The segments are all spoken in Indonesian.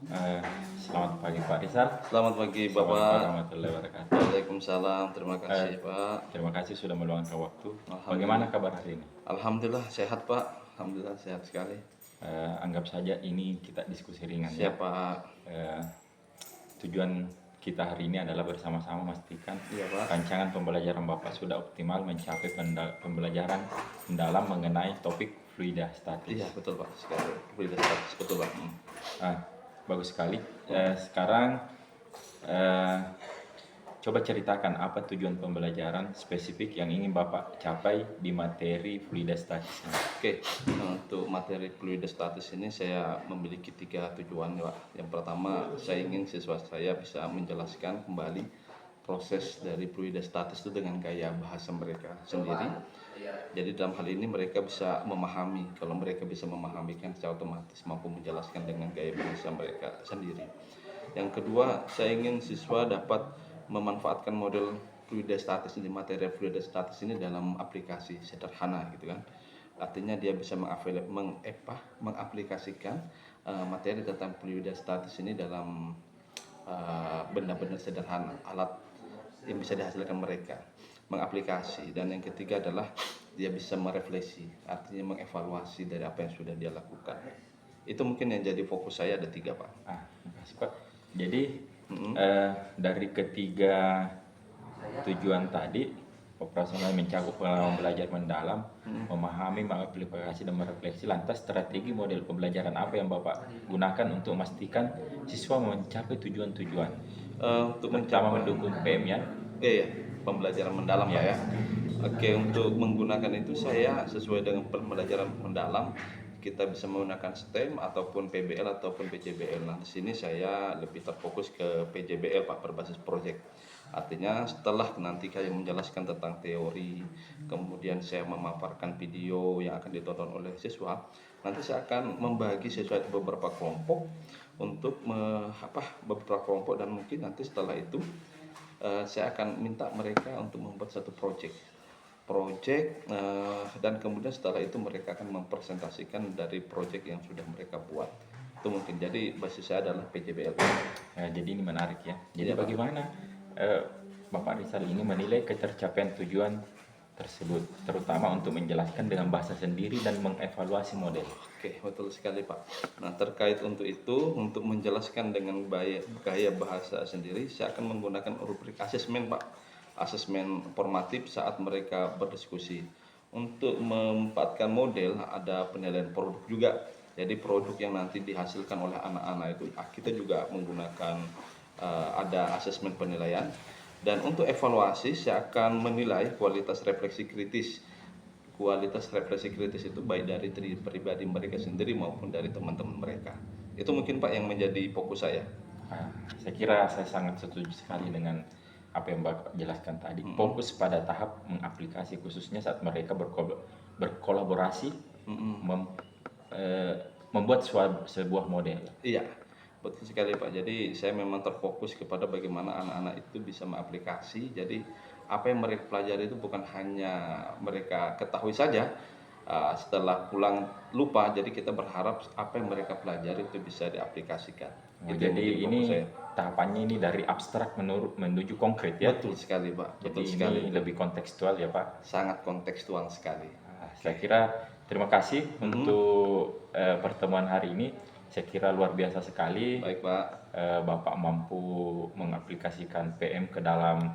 Eh, Selamat pagi Pak Rizal. Selamat pagi Assalamualaikum Bapak. warahmatullahi wabarakatuh. Waalaikumsalam. Terima Eh, kasih Pak. Terima kasih sudah meluangkan waktu. Bagaimana Alhamdulillah. kabar hari ini? Alhamdulillah sehat Pak. Alhamdulillah sehat sekali. Anggap saja ini kita diskusi ringan ya. Siapa? Eh, Tujuan kita hari ini adalah bersama-sama memastikan Iya Pak. rancangan pembelajaran Bapak sudah optimal mencapai pembelajaran mendalam mengenai topik fluida statis. Iya betul Pak. Sekali. Berita status betul Pak. Bagus sekali. Sekarang eh, coba ceritakan apa tujuan pembelajaran spesifik yang ingin Bapak capai di materi fluida statis ini. Oke. Untuk materi fluid status ini saya memiliki 3 tujuan ya Pak. Yang pertama, saya ingin siswa saya bisa menjelaskan kembali proses dari fluid status itu dengan gaya bahasa mereka sendiri. Jadi dalam hal ini mereka bisa memahami. Kalau mereka bisa memahami kan secara otomatis mampu menjelaskan dengan gaya bahasa mereka sendiri. Yang kedua, saya ingin siswa dapat memanfaatkan model fluid status ini, materi fluid status ini dalam aplikasi sederhana gitu kan. Artinya dia bisa mengaplikasikan materi tentang fluid status ini dalam benda-benda sederhana, alat yang bisa dihasilkan mereka, mengaplikasi. Dan yang ketiga adalah dia bisa merefleksi, artinya mengevaluasi dari apa yang sudah dia lakukan. Itu mungkin yang jadi fokus saya ada 3 Pak. Terima kasih Pak. Jadi dari ketiga tujuan tadi, operasional mencakup pengalaman belajar mendalam, memahami, mengaplikasi dan merefleksi. Lantas strategi model pembelajaran apa yang Bapak gunakan untuk memastikan siswa mencapai tujuan-tujuan? Untuk Pertama mencapai mendukung PM ya. Iya, pembelajaran mendalam Pak ya. Oke, untuk menggunakan itu saya sesuai dengan pembelajaran mendalam kita bisa menggunakan STEM ataupun PBL ataupun PJBL. Nah, di sini saya lebih terfokus ke PJBL Pak, berbasis project. Artinya setelah nanti saya menjelaskan tentang teori, kemudian saya memaparkan video yang akan ditonton oleh siswa, nanti saya akan membagi siswa itu beberapa kelompok untuk beberapa kelompok, dan mungkin nanti setelah itu saya akan minta mereka untuk membuat satu project, dan kemudian setelah itu mereka akan mempresentasikan dari project yang sudah mereka buat. Itu mungkin. Jadi basis saya adalah PJBL. Jadi ini menarik ya. Jadi Iya, Pak. bagaimana Bapak Rizal ini menilai ketercapaian tujuan tersebut, terutama untuk menjelaskan dengan bahasa sendiri dan mengevaluasi model. Oke, betul sekali Pak. Nah, terkait untuk itu, untuk menjelaskan dengan gaya bahasa sendiri, saya akan menggunakan rubrik asesmen Pak. Asesmen formatif saat mereka berdiskusi. Untuk memanfaatkan model, ada penilaian produk juga. Jadi produk yang nanti dihasilkan oleh anak-anak itu, kita juga menggunakan ada asesmen penilaian. Dan untuk evaluasi, saya akan menilai kualitas refleksi kritis. Kualitas refleksi kritis itu baik dari diri pribadi mereka sendiri maupun dari teman-teman mereka. Itu mungkin Pak yang menjadi fokus saya. Saya kira saya sangat setuju sekali dengan apa yang Bapak jelaskan tadi. Fokus pada tahap mengaplikasi, khususnya saat mereka berkolaborasi membuat sebuah model. Iya, betul sekali Pak. Jadi saya memang terfokus kepada bagaimana anak-anak itu bisa mengaplikasi. Jadi apa yang mereka pelajari itu bukan hanya mereka ketahui saja, setelah pulang lupa. Jadi kita berharap apa yang mereka pelajari itu bisa diaplikasikan. Itu yang Jadi menjadi fokus ini saya. tahapannya ini dari abstrak menuju konkret ya. Betul sekali Pak. Jadi Betul sekali. ini lebih kontekstual ya Pak. Sangat kontekstual sekali. Saya kira terima kasih untuk pertemuan hari ini. Saya kira luar biasa sekali. Baik Pak. Bapak mampu mengaplikasikan PM ke dalam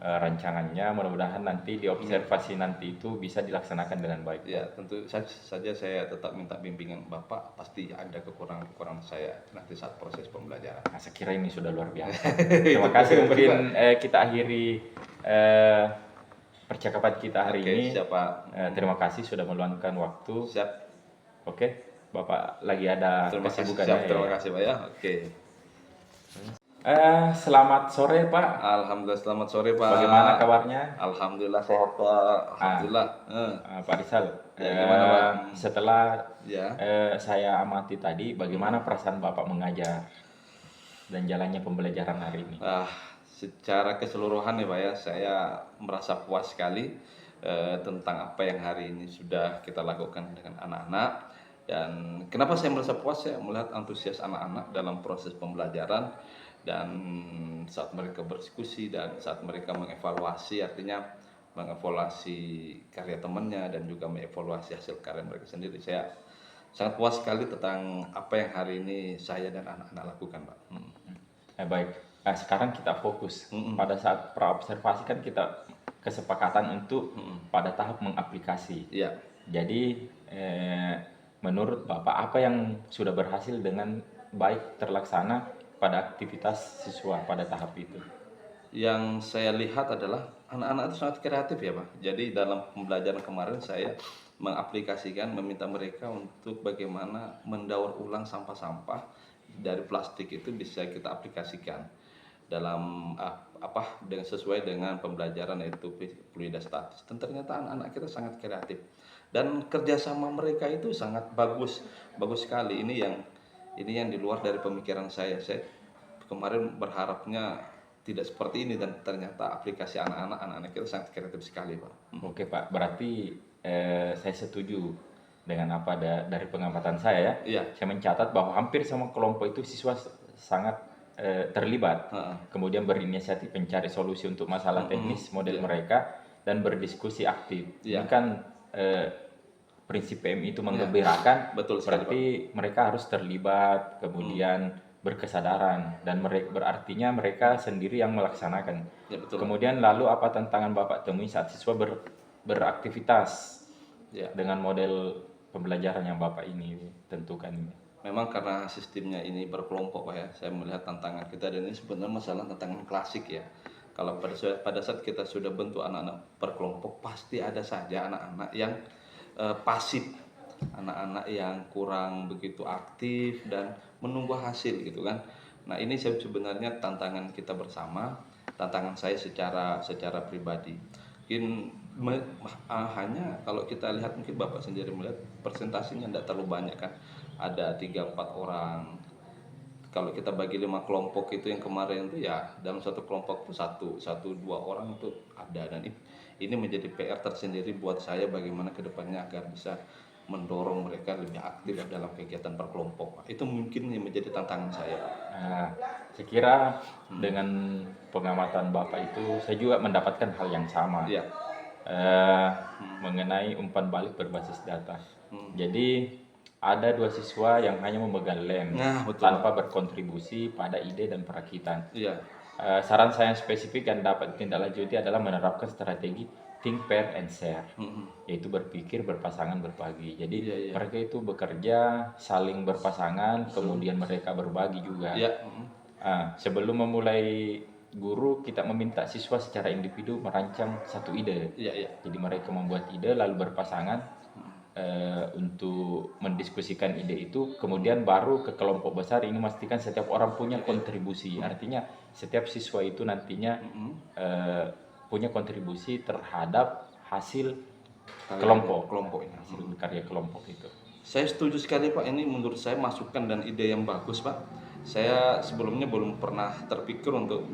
rancangannya. Mudah-mudahan nanti di observasi nanti itu bisa dilaksanakan dengan baik. Ya, tentu saja saya tetap minta bimbingan Bapak. Pasti ada kekurangan-kekurangan saya nanti saat proses pembelajaran. Saya kira ini sudah luar biasa. Terima kasih. Mungkin kita akhiri percakapan kita hari ini. Siapa? Terima kasih sudah meluangkan waktu. Siap. Oke, Bapak lagi ada kesibukan ya? Terima kasih Pak ya. Oke. Selamat sore Pak. Alhamdulillah, selamat sore Pak. Bagaimana kabarnya? Alhamdulillah sehat Pak. Alhamdulillah. Pak Rizal, gimana, Pak? setelah Ya. saya amati tadi, bagaimana perasaan Bapak mengajar dan jalannya pembelajaran hari ini? Secara keseluruhan ya Pak ya, saya merasa puas sekali tentang apa yang hari ini sudah kita lakukan dengan anak-anak. Dan kenapa saya merasa puas? Saya melihat antusias anak-anak dalam proses pembelajaran dan saat mereka berdiskusi dan saat mereka mengevaluasi, artinya mengevaluasi karya temannya dan juga mengevaluasi hasil karya mereka sendiri. Saya sangat puas sekali tentang apa yang hari ini saya dan anak-anak lakukan, Pak. Baik. Nah, sekarang kita fokus pada saat praobservasi kan kita kesepakatan untuk pada tahap mengaplikasi. Iya. Jadi menurut Bapak apa yang sudah berhasil dengan baik terlaksana pada aktivitas siswa pada tahap itu? Yang saya lihat adalah anak-anak itu sangat kreatif ya Pak. Jadi dalam pembelajaran kemarin saya mengaplikasikan, meminta mereka untuk bagaimana mendaur ulang sampah-sampah dari plastik itu bisa kita aplikasikan dalam dengan sesuai dengan pembelajaran yaitu fluida statis. Dan ternyata anak-anak kita sangat kreatif dan kerjasama mereka itu sangat bagus sekali. Ini yang di luar dari pemikiran saya. Saya kemarin berharapnya tidak seperti ini dan ternyata aplikasi anak-anak kita sangat kreatif sekali, Pak. Oke Pak, berarti saya setuju dengan apa dari pengamatan saya ya. Iya. Saya mencatat bahwa hampir semua kelompok itu siswa sangat terlibat, kemudian berinisiatif mencari solusi untuk masalah teknis model mereka dan berdiskusi aktif. Iya. Ini kan prinsip PMI itu menggembirakan, Betul sekali, berarti mereka harus terlibat, kemudian berkesadaran dan berartinya mereka sendiri yang melaksanakan. Ya, betul. Kemudian lalu apa tantangan Bapak temui saat siswa beraktivitas dengan model pembelajaran yang Bapak ini tentukan ini? Memang karena sistemnya ini berkelompok Pak ya, saya melihat tantangan kita dan ini sebenarnya masalah tantangan klasik ya. Kalau pada saat kita sudah bentuk anak-anak berkelompok, pasti ada saja anak-anak yang pasif, anak-anak yang kurang begitu aktif dan menunggu hasil gitu kan. Nah ini sebenarnya tantangan kita bersama, tantangan saya secara pribadi. Mungkin hanya kalau kita lihat, mungkin Bapak sendiri melihat presentasinya tidak terlalu banyak kan, ada 3-4 orang. Kalau kita bagi 5 kelompok itu yang kemarin itu ya dalam satu kelompok itu satu dua orang itu ada, dan ini menjadi PR tersendiri buat saya bagaimana kedepannya agar bisa mendorong mereka lebih aktif dalam kegiatan berkelompok. Itu mungkin yang menjadi tantangan saya. Nah, saya kira dengan pengamatan Bapak itu saya juga mendapatkan hal yang sama. Iya. Mengenai umpan balik berbasis data. Jadi ada 2 siswa yang hanya memegang lem tanpa berkontribusi pada ide dan perakitan. Iya. Saran saya yang spesifik yang dapat ditindaklanjuti adalah menerapkan strategi think, pair, and share, yaitu berpikir, berpasangan, berbagi. Jadi mereka itu bekerja saling berpasangan, kemudian mereka berbagi juga. Sebelum memulai, guru kita meminta siswa secara individu merancang satu ide. Jadi mereka membuat ide lalu berpasangan untuk mendiskusikan ide itu, kemudian baru ke kelompok besar. Ini memastikan setiap orang punya kontribusi, artinya setiap siswa itu nantinya punya kontribusi terhadap hasil kelompok ini, hasil karya kelompok itu. Saya setuju sekali Pak, ini menurut saya masukan dan ide yang bagus Pak. Saya sebelumnya belum pernah terpikir untuk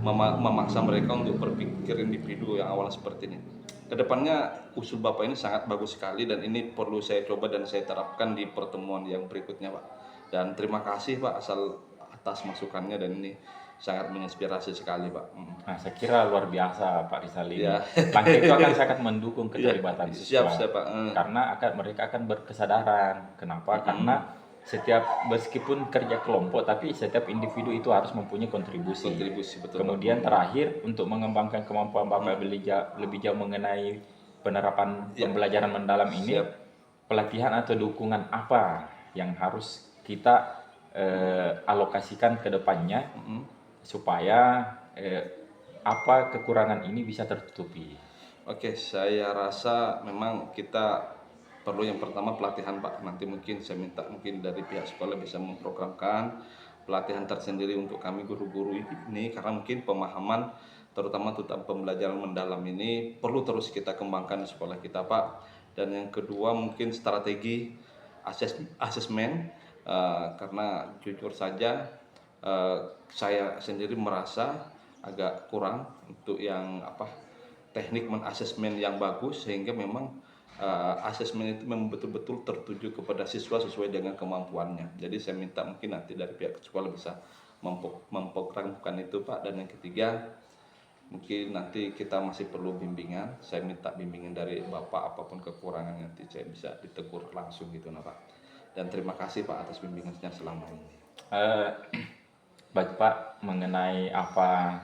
memaksa mereka untuk berpikir individu yang awal seperti ini. Kedepannya usul Bapak ini sangat bagus sekali dan ini perlu saya coba dan saya terapkan di pertemuan yang berikutnya Pak. Dan terima kasih Pak atas masukannya, dan ini sangat menginspirasi sekali Pak. Nah, saya kira luar biasa Pak Rizal ini. Langkah itu akan sangat mendukung keterlibatan siswa. Siap Pak. Karena mereka akan berkesadaran. Kenapa? Karena meskipun kerja kelompok, tapi setiap individu itu harus mempunyai kontribusi. Betul. Kemudian terakhir, untuk mengembangkan kemampuan Bapak lebih jauh mengenai penerapan pembelajaran mendalam ini, pelatihan atau dukungan apa yang harus kita alokasikan ke depannya supaya apa kekurangan ini bisa tertutupi? Oke, saya rasa memang kita perlu yang pertama pelatihan Pak. Nanti mungkin saya minta mungkin dari pihak sekolah bisa memprogramkan pelatihan tersendiri untuk kami guru-guru ini, karena mungkin pemahaman terutama tentang pembelajaran mendalam ini perlu terus kita kembangkan di sekolah kita Pak. Dan yang kedua mungkin strategi asesmen, karena jujur saja saya sendiri merasa agak kurang untuk yang teknik men-asesmen yang bagus, sehingga memang asesmen itu memang betul-betul tertuju kepada siswa sesuai dengan kemampuannya. Jadi saya minta mungkin nanti dari pihak sekolah bisa memprogramkan itu Pak. Dan yang ketiga, mungkin nanti kita masih perlu bimbingan. Saya minta bimbingan dari Bapak, apapun kekurangan nanti saya bisa ditegur langsung gitu nah Pak. Dan terima kasih Pak atas bimbingannya selama ini. Baik Pak, mengenai apa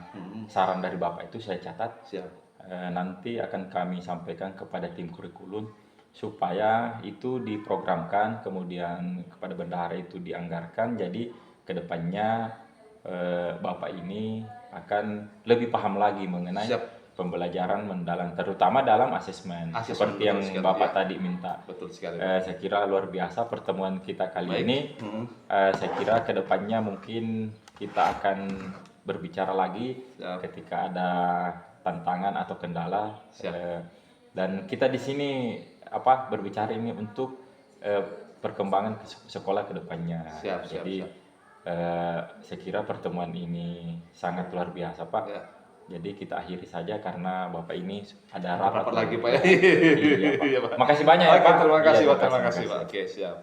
saran dari Bapak itu saya catat. Siap. Nanti akan kami sampaikan kepada tim kurikulum supaya itu diprogramkan, kemudian kepada bendahara itu dianggarkan. Jadi kedepannya Bapak ini akan lebih paham lagi mengenai pembelajaran mendalam, terutama dalam asesmen seperti yang sekali, Bapak ya. tadi minta. Betul sekali. Saya kira luar biasa pertemuan kita kali ini. Saya kira kedepannya mungkin kita akan berbicara lagi ketika ada tantangan atau kendala. Dan kita di sini berbicara ini untuk perkembangan sekolah kedepannya. Jadi saya kira pertemuan ini sangat luar biasa Pak. Jadi kita akhiri saja karena Bapak ini ada rapat lagi Pak ya. Iya, Pak. Makasih banyak ya Pak. Terima kasih Iya, Pak. Terima kasih Pak. Oke, siap.